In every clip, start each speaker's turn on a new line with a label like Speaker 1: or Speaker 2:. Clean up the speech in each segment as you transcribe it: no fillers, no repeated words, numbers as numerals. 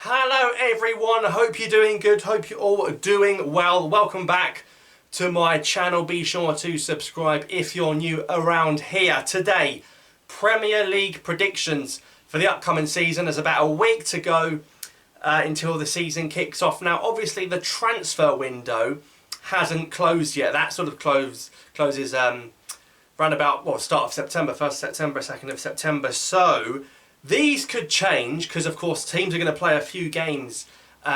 Speaker 1: Hello everyone, hope you're doing good, hope you're all doing well. Welcome back to my channel. Be sure to subscribe if you're new around here. Today, Premier League predictions for the upcoming season. There's about a week to go until the season kicks off. Now obviously the transfer window hasn't closed yet. That sort of closes around about, start of September, 1st September, 2nd of September. So these could change because, of course, teams are going to play a few games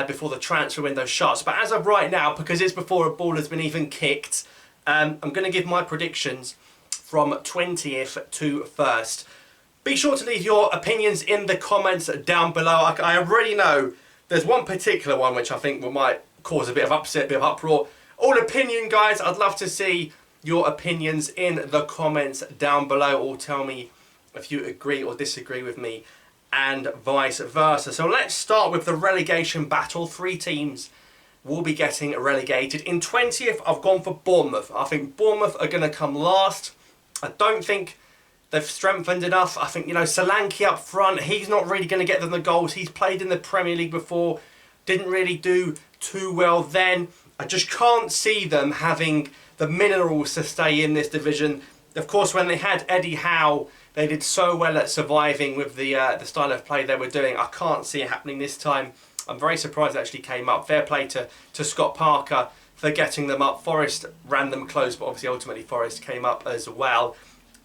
Speaker 1: before the transfer window shuts. But as of right now, because it's before a ball has been even kicked, I'm going to give my predictions from 20th to 1st. Be sure to leave your opinions in the comments down below. I already know there's one particular one which I think might cause a bit of upset, a bit of uproar. All opinion, guys. I'd love to see your opinions in the comments down below, or tell me if you agree or disagree with me, and vice versa. So let's start with the relegation battle. 3 teams will be getting relegated. In 20th, I've gone for Bournemouth. I think Bournemouth are going to come last. I don't think they've strengthened enough. I think, Solanke up front, he's not really going to get them the goals. He's played in the Premier League before, didn't really do too well then. I just can't see them having the minerals to stay in this division. Of course, when they had Eddie Howe, they did so well at surviving with the style of play they were doing. I can't see it happening this time. I'm very surprised it actually came up. Fair play to Scott Parker for getting them up. Forest ran them close, but obviously ultimately Forest came up as well.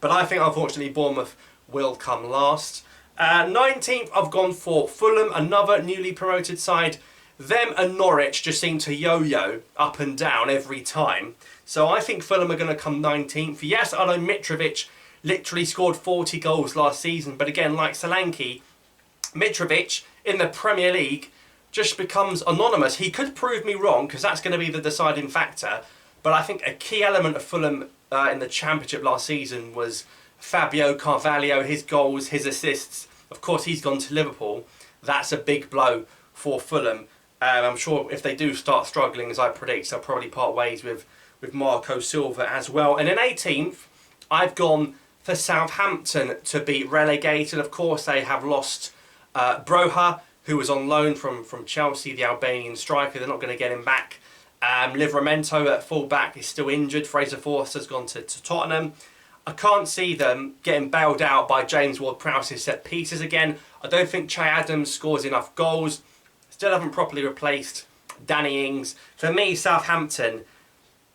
Speaker 1: But I think unfortunately Bournemouth will come last. 19th, I've gone for Fulham, another newly promoted side. Them and Norwich just seem to yo-yo up and down every time. So I think Fulham are going to come 19th. Yes, I know Mitrovic literally scored 40 goals last season, but again, like Solanke, Mitrovic in the Premier League just becomes anonymous. He could prove me wrong, because that's going to be the deciding factor, but I think a key element of Fulham in the Championship last season was Fabio Carvalho, his goals, his assists. Of course, he's gone to Liverpool. That's a big blow for Fulham. I'm sure if they do start struggling, as I predict, they'll probably part ways with Marco Silva as well. And in 18th, I've gone for Southampton to be relegated. Of course, they have lost Broha, who was on loan from Chelsea, the Albanian striker. They're not going to get him back. Livramento at full-back is still injured. Fraser Forster's gone to Tottenham. I can't see them getting bailed out by James Ward-Prowse's set pieces again. I don't think Che Adams scores enough goals. Still haven't properly replaced Danny Ings. For me, Southampton,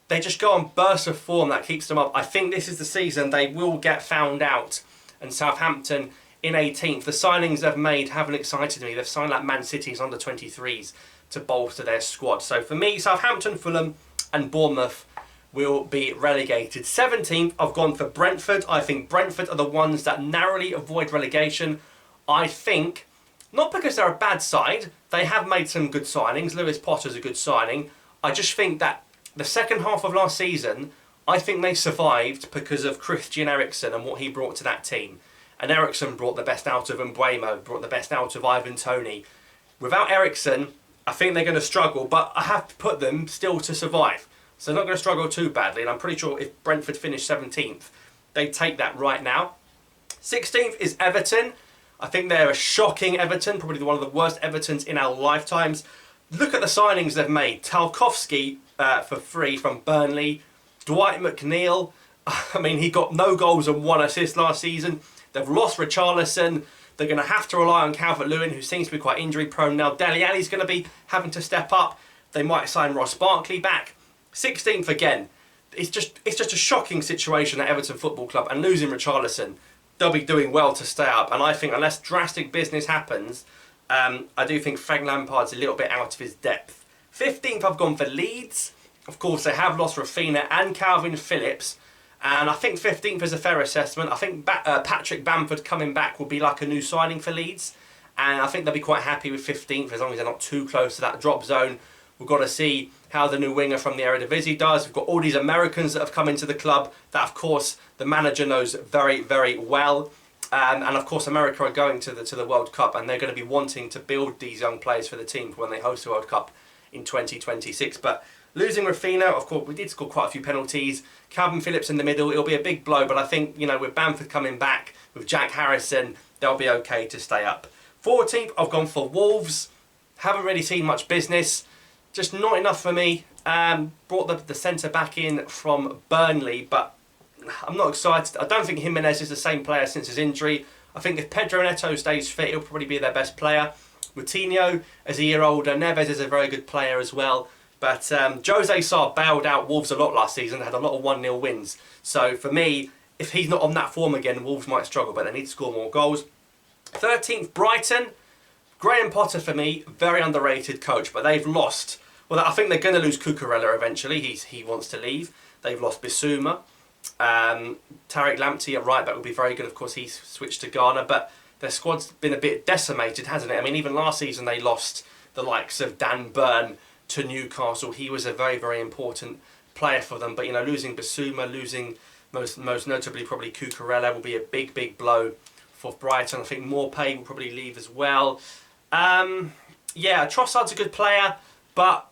Speaker 1: they just go on bursts of form that keeps them up. I think this is the season they will get found out. And Southampton in 18th. The signings they've made haven't excited me. They've signed like Man City's under-23s to bolster their squad. So for me, Southampton, Fulham and Bournemouth will be relegated. 17th, I've gone for Brentford. I think Brentford are the ones that narrowly avoid relegation. I think, not because they're a bad side, they have made some good signings. Lewis Potter's a good signing. I just think that the second half of last season, I think they survived because of Christian Eriksen and what he brought to that team. And Eriksen brought the best out of Mbeumo, brought the best out of Ivan Toney. Without Eriksen, I think they're going to struggle, but I have to put them still to survive. So they're not going to struggle too badly, and I'm pretty sure if Brentford finished 17th, they'd take that right now. 16th is Everton. I think they're a shocking Everton, probably one of the worst Evertons in our lifetimes. Look at the signings they've made. Tarkowski for free from Burnley. Dwight McNeil, I mean, he got no goals and 1 assist last season. They've lost Richarlison. They're going to have to rely on Calvert-Lewin, who seems to be quite injury prone now. Dele Alli's going to be having to step up. They might sign Ross Barkley back. 16th again. It's just a shocking situation at Everton Football Club, and losing Richarlison, they'll be doing well to stay up. And I think unless drastic business happens, I do think Frank Lampard's a little bit out of his depth. 15th, I've gone for Leeds. Of course, they have lost Rafinha and Calvin Phillips. And I think 15th is a fair assessment. I think Patrick Bamford coming back will be like a new signing for Leeds. And I think they'll be quite happy with 15th as long as they're not too close to that drop zone. We've got to see how the new winger from the Eredivisie does. We've got all these Americans that have come into the club that, of course, the manager knows very, very well. And of course, America are going to the World Cup, and they're going to be wanting to build these young players for the team for when they host the World Cup in 2026. But losing Rafinha, of course, we did score quite a few penalties. Calvin Phillips in the middle, it'll be a big blow. But I think, with Bamford coming back, with Jack Harrison, they'll be okay to stay up. 14th, I've gone for Wolves. Haven't really seen much business. Just not enough for me. Brought the centre back in from Burnley, but I'm not excited. I don't think Jimenez is the same player since his injury. I think if Pedro Neto stays fit, he'll probably be their best player. Coutinho is a year older. Neves is a very good player as well. But Jose Sarr bailed out Wolves a lot last season. They had a lot of 1-0 wins. So for me, if he's not on that form again, Wolves might struggle, but they need to score more goals. 13th, Brighton. Graham Potter, for me, very underrated coach, but they've lost. Well, I think they're going to lose Cucurella eventually. He wants to leave. They've lost Bissouma. Tariq Lamptey at right back would be very good. Of course, he's switched to Ghana, but their squad's been a bit decimated, hasn't it? I mean, even last season they lost the likes of Dan Burn to Newcastle. He was a very, very important player for them. But, you know, losing Bissouma, losing most notably probably Cucurella will be a big, big blow for Brighton. I think Morpay will probably leave as well. Yeah, Trossard's a good player, but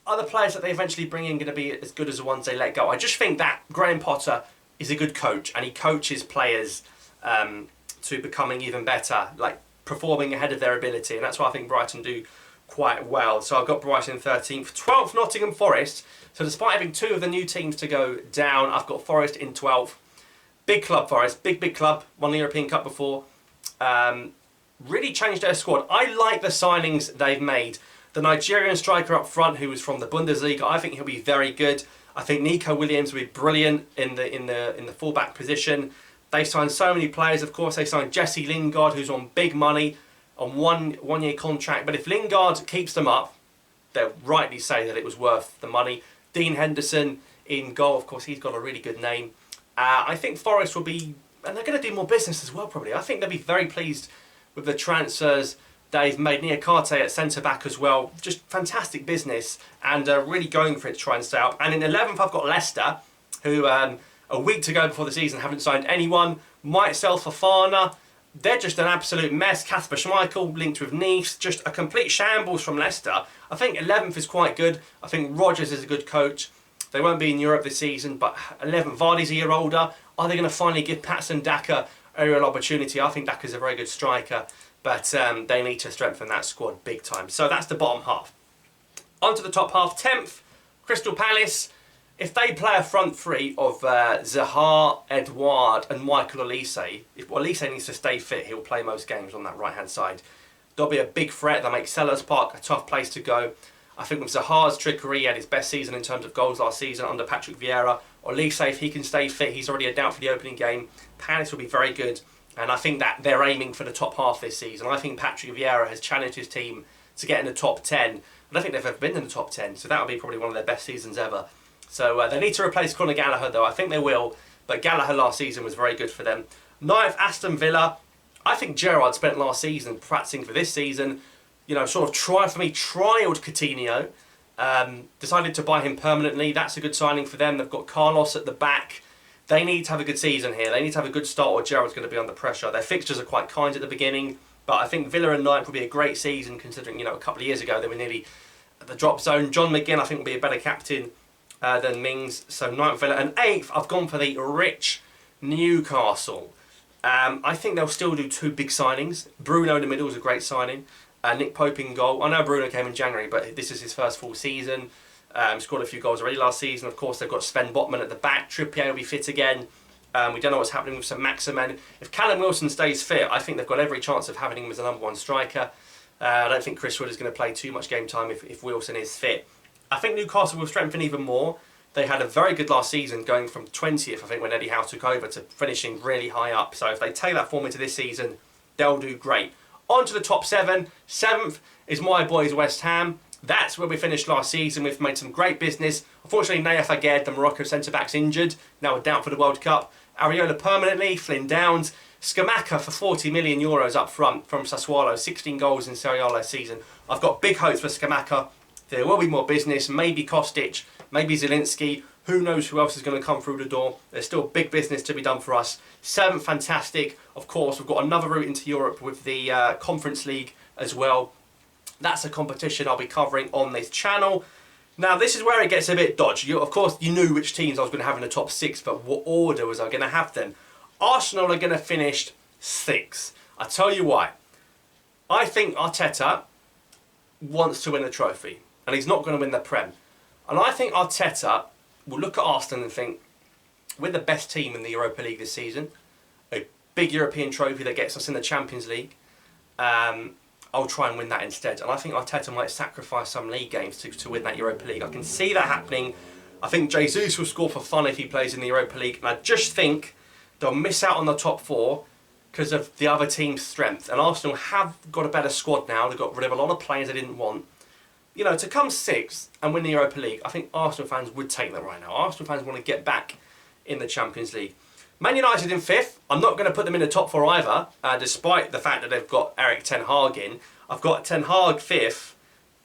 Speaker 1: other players that they eventually bring in going to be as good as the ones they let go. I just think that Graham Potter is a good coach, and he coaches players to becoming even better, like performing ahead of their ability, and that's why I think Brighton do quite well. So I've got Brighton 13th. 12th, Nottingham Forest. So despite having two of the new teams to go down, I've got Forest in 12th. Big club, Forest. Big club. Won the European Cup before. Really changed their squad. I like the signings they've made. The Nigerian striker up front, who was from the Bundesliga, I think he'll be very good. I think Nico Williams will be brilliant in the fullback position. They signed so many players. Of course, they signed Jesse Lingard, who's on big money, on one-year contract. But if Lingard keeps them up, they'll rightly say that it was worth the money. Dean Henderson in goal. Of course, he's got a really good name. I think Forest will be, and they're going to do more business as well, probably. I think they'll be very pleased with the transfers they've made. Niakate at centre-back as well. Just fantastic business, and really going for it to try and stay up. And in 11th, I've got Leicester, who a week to go before the season haven't signed anyone. Might sell Fofana. They're just an absolute mess. Kasper Schmeichel linked with Nice. Just a complete shambles from Leicester. I think 11th is quite good. I think Rodgers is a good coach. They won't be in Europe this season, but 11th, Vardy's a year older. Are they going to finally give Patson Daka a real opportunity? I think Daka's a very good striker, but they need to strengthen that squad big time. So that's the bottom half. On to the top half. 10th, Crystal Palace. If they play a front three of Zaha, Edouard and Michael Olise, if Olise needs to stay fit, he'll play most games on that right-hand side. They'll be a big threat. They'll make Sellers Park a tough place to go. I think with Zaha's trickery, he had his best season in terms of goals last season under Patrick Vieira. Olise, if he can stay fit, he's already a doubt for the opening game. Palace will be very good. And I think that they're aiming for the top half this season. I think Patrick Vieira has challenged his team to get in the top 10. I don't think they've ever been in the top 10, so that'll be probably one of their best seasons ever. So they need to replace Conor Gallagher, though. I think they will, but Gallagher last season was very good for them. 9th, Aston Villa. I think Gerrard spent last season practicing for this season. You know, sort of trialled Coutinho. Decided to buy him permanently. That's a good signing for them. They've got Carlos at the back. They need to have a good season here. They need to have a good start, or Gerrard's going to be under pressure. Their fixtures are quite kind at the beginning, but I think Villa and 9th will be a great season, considering, you know, a couple of years ago they were nearly at the drop zone. John McGinn, I think, will be a better captain than Mings. So 9th Villa. And 8th, I've gone for the rich Newcastle. I think they'll still do two big signings. Bruno in the middle is a great signing. Nick Pope in goal. I know Bruno came in January, but this is his first full season. Scored a few goals already last season. Of course, they've got Sven Botman at the back. Trippier will be fit again. We don't know what's happening with St Maximin. If Callum Wilson stays fit, I think they've got every chance of having him as the #1 striker. I don't think Chris Wood is going to play too much game time if Wilson is fit. I think Newcastle will strengthen even more. They had a very good last season, going from 20th, I think, when Eddie Howe took over, to finishing really high up. So if they take that form into this season, they'll do great. On to the top 7. 7th is my boys West Ham. That's where we finished last season. We've made some great business. Unfortunately, Nayef Aguerd, the Morocco centre-back's injured. Now a doubt for the World Cup. Areola permanently. Flynn Downs. Scamacca for €40 million up front from Sassuolo. 16 goals in Serie A last season. I've got big hopes for Scamacca. There will be more business. Maybe Kostic. Maybe Zielinski. Who knows who else is going to come through the door. There's still big business to be done for us. 7th, fantastic. Of course, we've got another route into Europe with the Conference League as well. That's a competition I'll be covering on this channel. Now, this is where it gets a bit dodgy. Of course, you knew which teams I was going to have in the top 6, but what order was I going to have them? Arsenal are going to finish 6th. I'll tell you why. I think Arteta wants to win a trophy, and he's not going to win the Prem. And I think Arteta will look at Arsenal and think, we're the best team in the Europa League this season, a big European trophy that gets us in the Champions League. I'll try and win that instead. And I think Arteta might sacrifice some league games to win that Europa League. I can see that happening. I think Jesus will score for fun if he plays in the Europa League. And I just think they'll miss out on the top four because of the other team's strength. And Arsenal have got a better squad now. They've got rid of a lot of players they didn't want. You know, to come sixth and win the Europa League, I think Arsenal fans would take that right now. Arsenal fans want to get back in the Champions League. Man United in fifth. I'm not going to put them in the top four either, despite the fact that they've got Erik Ten Hag in. I've got Ten Hag fifth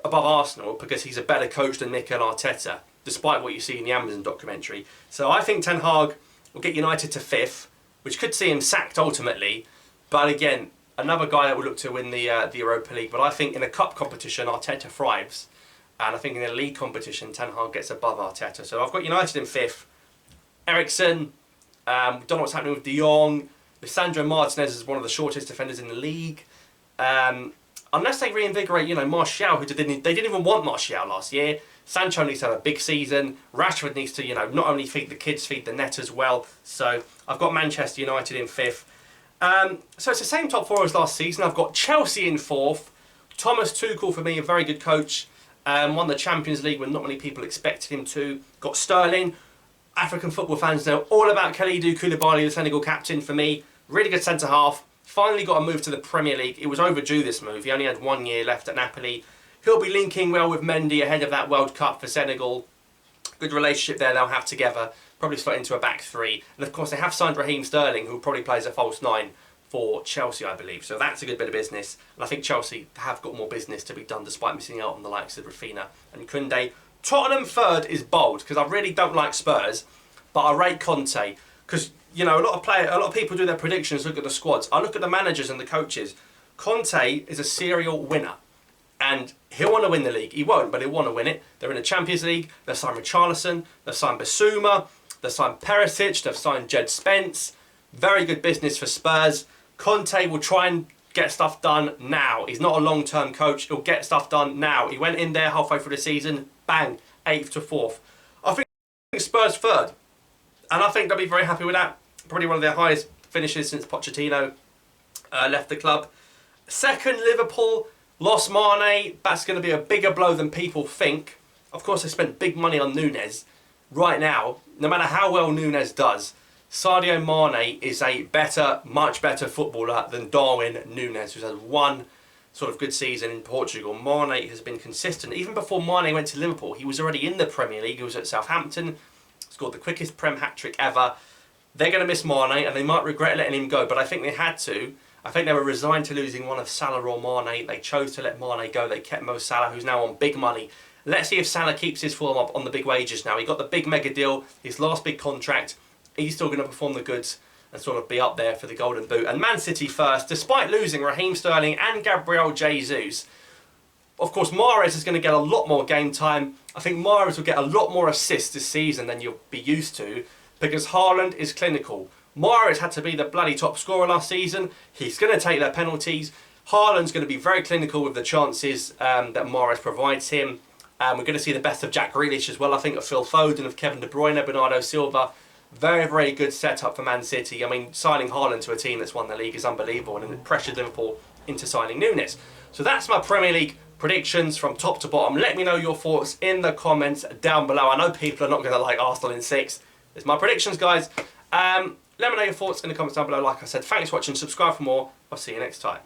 Speaker 1: above Arsenal because he's a better coach than Mikel Arteta, despite what you see in the Amazon documentary. So I think Ten Hag will get United to fifth, which could see him sacked ultimately. But again, another guy that will look to win the Europa League. But I think in a cup competition, Arteta thrives. And I think in a league competition, Ten Hag gets above Arteta. So I've got United in fifth. Eriksen, don't know what's happening with De Jong. Lisandro Martinez is one of the shortest defenders in the league. Unless they reinvigorate, you know, Martial, who they didn't even want Martial last year. Sancho needs to have a big season. Rashford needs to, you know, not only feed the kids, feed the net as well. So I've got Manchester United in fifth. So it's the same top four as last season. I've got Chelsea in fourth. Thomas Tuchel, for me, a very good coach. Won the Champions League when not many people expected him to. Got Sterling. African football fans know all about Kalidou Koulibaly, the Senegal captain, for me. Really good centre-half. Finally got a move to the Premier League. It was overdue, this move. He only had 1 year left at Napoli. He'll be linking well with Mendy ahead of that World Cup for Senegal. Good relationship there they'll have together. Probably slot into a back three. And of course they have signed Raheem Sterling, who probably plays a false nine for Chelsea, I believe. So that's a good bit of business. And I think Chelsea have got more business to be done despite missing out on the likes of Rafinha and Koundé. Tottenham third is bold because I really don't like Spurs, but I rate Conte because, you know, a lot of people do their predictions, look at the squads. I look at the managers and the coaches. Conte is a serial winner. And he'll want to win the league. He won't, but he'll want to win it. They're in the Champions League. They've signed Richarlison. They've signed Basuma. They've signed Perisic. They've signed Jed Spence. Very good business for Spurs. Conte will try and get stuff done now. He's not a long-term coach. He'll get stuff done now. He went in there halfway through the season. Bang. 8th to 4th. I think Spurs third. And I think they'll be very happy with that. Probably one of their highest finishes since Pochettino left the club. Second, Liverpool. Lost Mane. That's going to be a bigger blow than people think. Of course, they spent big money on Núñez. Right now, no matter how well Núñez does, Sadio Mane is a better, much better footballer than Darwin Núñez, who has one sort of good season in Portugal. Mane has been consistent. Even before Mane went to Liverpool, he was already in the Premier League. He was at Southampton, scored the quickest Prem hat-trick ever. They're going to miss Mane, and they might regret letting him go, but I think they had to. I think they were resigned to losing one of Salah or Mane. They chose to let Mane go. They kept Mo Salah, who's now on big money. Let's see if Salah keeps his form up on the big wages now. He got the big mega deal, his last big contract. He's still going to perform the goods and sort of be up there for the Golden Boot. And Man City first, despite losing Raheem Sterling and Gabriel Jesus. Of course, Mahrez is going to get a lot more game time. I think Mahrez will get a lot more assists this season than you'll be used to because Haaland is clinical. Mahrez had to be the bloody top scorer last season. He's going to take their penalties. Haaland's going to be very clinical with the chances that Mahrez provides him. We're going to see the best of Jack Grealish as well, I think, of Phil Foden, of Kevin De Bruyne, Bernardo Silva. Very, very good setup for Man City. I mean, signing Haaland to a team that's won the league is unbelievable, and it pressured Liverpool into signing Núñez. So that's my Premier League predictions from top to bottom. Let me know your thoughts in the comments down below. I know people are not going to like Arsenal in 6. It's my predictions, guys. Let me know your thoughts in the comments down below. Like I said, thanks for watching. Subscribe for more. I'll see you next time.